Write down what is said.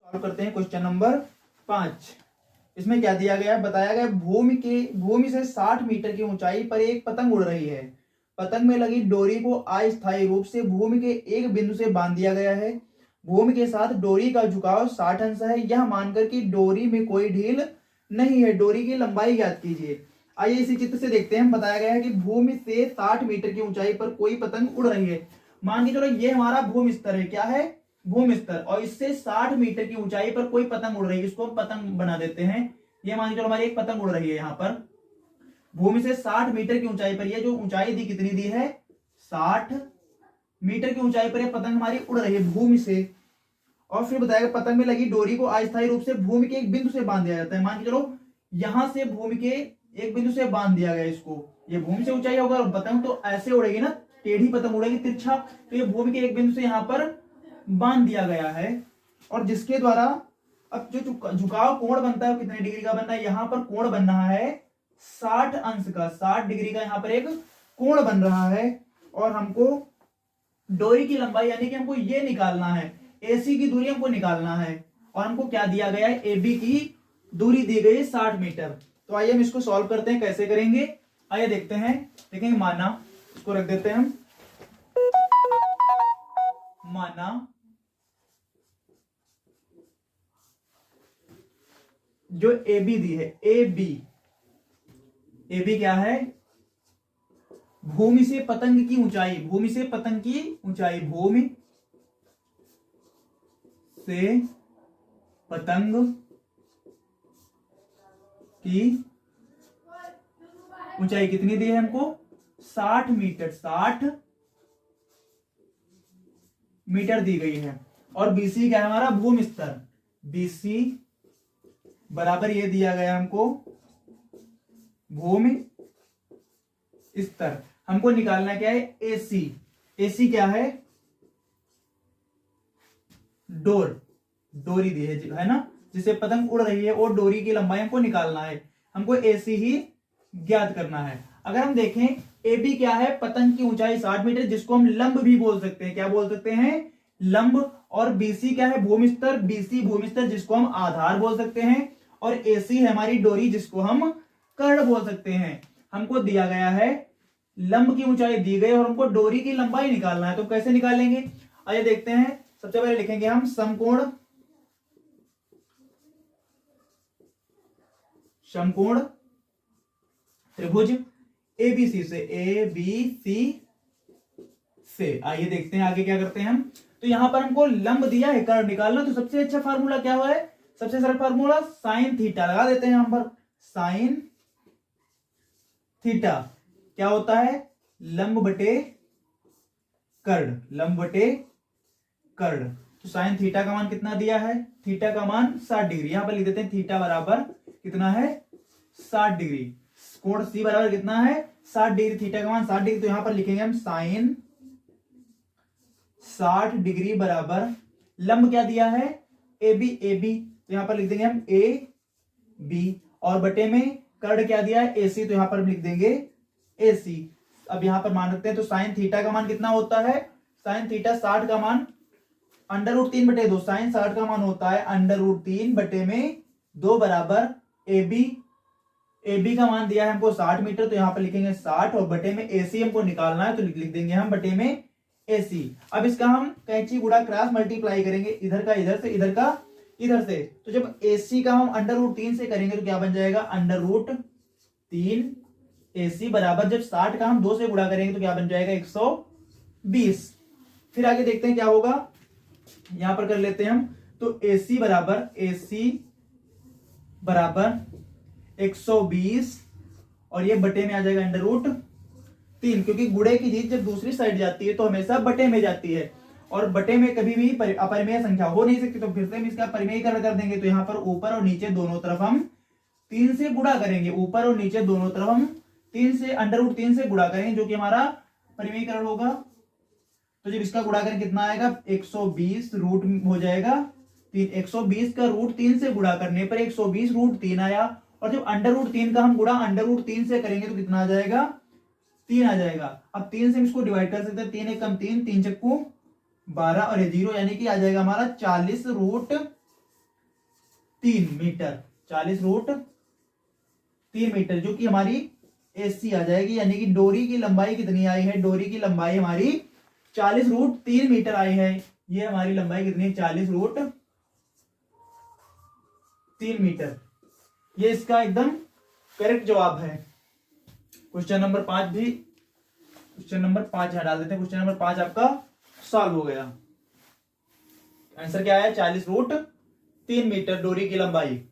Solve करते हैं question number 5। इसमें क्या दिया गया है, बताया गया भूमि से 60 मीटर की ऊंचाई पर एक पतंग उड़ रही है। पतंग में लगी डोरी को अस्थायी रूप से भूमि के एक बिंदु से बांध दिया गया है। भूमि के साथ डोरी का झुकाव 60 अंश है, यह मानकर कि डोरी में कोई ढील नहीं है। डोरी की लंबाई ज्ञात कीजिए। आइए इसी चित्र से देखते हैं। बताया गया है कि भूमि से 60 मीटर की ऊंचाई पर कोई पतंग उड़ रही है। मान के चलो ये हमारा भूमि स्तर है। क्या है? भूमि स्तर। और इससे 60 मीटर की ऊंचाई पर कोई पतंग उड़ रही है, इसको हम पतंग बना देते हैं। ये मान के चलो हमारी एक पतंग उड़ रही है। यहाँ पर भूमि से 60 मीटर की ऊंचाई पर, ये जो ऊंचाई दी कितनी दी है? 60 मीटर की ऊंचाई पर यह पतंग हमारी उड़ रही है भूमि से। और फिर बताया पतंग में लगी डोरी को अस्थायी रूप से भूमि के एक बिंदु से बांध दिया जाता है। मान के चलो यहां से भूमि के एक बिंदु से बांध दिया गया इसको। ये भूमि से ऊंचाई होगा और पतंग तो ऐसे उड़ेगी ना, टेढ़ी पतंग उड़ेगी, तिरछा। तो ये भूमि के एक बिंदु से यहाँ पर बांध दिया गया है। और जिसके द्वारा अब जो झुकाव कोण बनता है वो कितने डिग्री का बनना है? यहाँ पर कोण बन रहा है 60 अंश का, 60 डिग्री का यहाँ पर एक कोण बन रहा है। और हमको डोरी की लंबाई यानी कि हमको ये निकालना है, एसी की दूरी हमको निकालना है। और हमको क्या दिया गया है? एबी की दूरी दी गई है 60 मीटर। तो आइए हम इसको सॉल्व करते हैं। कैसे करेंगे आइए देखते हैं। देखेंगे माना, इसको रख देते हैं हम। माना जो AB दी है, AB क्या है? भूमि से पतंग की ऊंचाई, भूमि से पतंग की ऊंचाई, भूमि से पतंग की ऊंचाई कितनी दी है हमको? 60 मीटर, 60 मीटर दी गई है। और BC क्या है हमारा? भूमि स्तर। BC बराबर ये दिया गया हमको भूमि स्तर। हमको निकालना क्या है? AC। AC क्या है? डोरी दी है ना, जिसे पतंग उड़ रही है, और डोरी की लंबाई हमको निकालना है। हमको AC ही ज्ञात करना है। अगर हम देखें AB क्या है? पतंग की ऊंचाई 60 मीटर, जिसको हम लंब भी बोल सकते हैं। क्या बोल सकते हैं? लंब। और BC क्या है? भूमि स्तर। BC भूमि स्तर, जिसको हम आधार बोल सकते हैं। और AC है हमारी डोरी, जिसको हम कर्ण बोल सकते हैं। हमको दिया गया है लंब की ऊंचाई दी गई और हमको डोरी की लंबाई निकालना है। तो कैसे निकालेंगे आइए देखते हैं। सबसे पहले लिखेंगे हम समकोण त्रिभुज ABC से। आइए देखते हैं आगे क्या करते हैं हम। तो यहां पर हमको लंब दिया है, कर्ण निकालना। तो सबसे अच्छा फार्मूला क्या हुआ है? सबसे सरल फार्मूला साइन थीटा लगा देते हैं यहां पर। साइन थीटा क्या होता है? लंब बटे कर्ण, लंब बटे कर्ण। तो साइन थीटा का मान कितना दिया है? थीटा का मान 60 डिग्री। यहां पर लिख देते हैं थीटा बराबर कितना है? 60 डिग्री। कोण C बराबर कितना है? 60 डिग्री। थीटा का मान 60 डिग्री। तो यहां पर लिखेंगे हम साइन 60 डिग्री बराबर लंब क्या दिया है? AB। तो यहां पर लिख देंगे हम AB। और बटे में कर्ण क्या दिया है? AC। तो यहां पर लिख देंगे AC। अब यहां पर मान रखते हैं। तो साइन थीटा का मान कितना होता है? साइन थीटा 60 का मान √3 बटे 2। साइन 60 का मान होता है √3 बटे में 2 बराबर AB का मान दिया है हमको 60 मीटर। तो यहां पर लिखेंगे 60 और बटे में AC हमको निकालना है। तो लिख देंगे हम बटे में AC। अब इसका हम कैंची गुणा क्रॉस मल्टीप्लाई करेंगे, इधर का इधर से, इधर का इधर से। तो जब AC का हम √3 से करेंगे तो क्या बन जाएगा? √3 AC बराबर, जब 60 का हम 2 से गुणा करेंगे तो क्या बन जाएगा? 120। फिर आगे देखते हैं क्या होगा। यहां पर कर लेते हैं हम। तो AC बराबर 120 और ये बटे में आ जाएगा √3, क्योंकि गुणे की चीज जब दूसरी साइड जाती है तो हमेशा बटे में जाती है। और बटे में कभी भी अपरिमेय संख्या हो नहीं सकती। तो फिर से हम इसका परिमेयीकरण कर देंगे। तो यहां पर ऊपर और नीचे दोनों तरफ हम 3 से गुणा करेंगे। ऊपर और नीचे दोनों तरफ हम 3 से √3 से गुणा करेंगे, जो कि हमारा परिमेयीकरण होगा। तो जब इसका गुणा करें कितना आएगा? 120 रूट हो जाएगा 3। 120 का √3 से गुणा करने पर 120 √3 आया। और जब √3 का हम गुणा √3 से करेंगे तो कितना आ जाएगा? 3 आ जाएगा। अब 3 से हम इसको डिवाइड कर सकते हैं। 3 एकम 3, 3 चक्कू 12 और ये 0, यानी कि आ जाएगा हमारा 40 √3। 3 मीटर, 40√3 मीटर, जो कि हमारी एसी आ जाएगी। यानी कि डोरी की लंबाई कितनी आई है, डोरी की लंबाई हमारी 40√3 मीटर आई है। ये हमारी लंबाई कितनी है, 40√3 मीटर। ये इसका एकदम करेक्ट जवाब है। क्वेश्चन नंबर 5 भी, क्वेश्चन नंबर 5 यहां डाल देते हैं। क्वेश्चन नंबर 5 आपका सॉल्व हो गया। आंसर क्या है, 40√3 मीटर डोरी की लंबाई।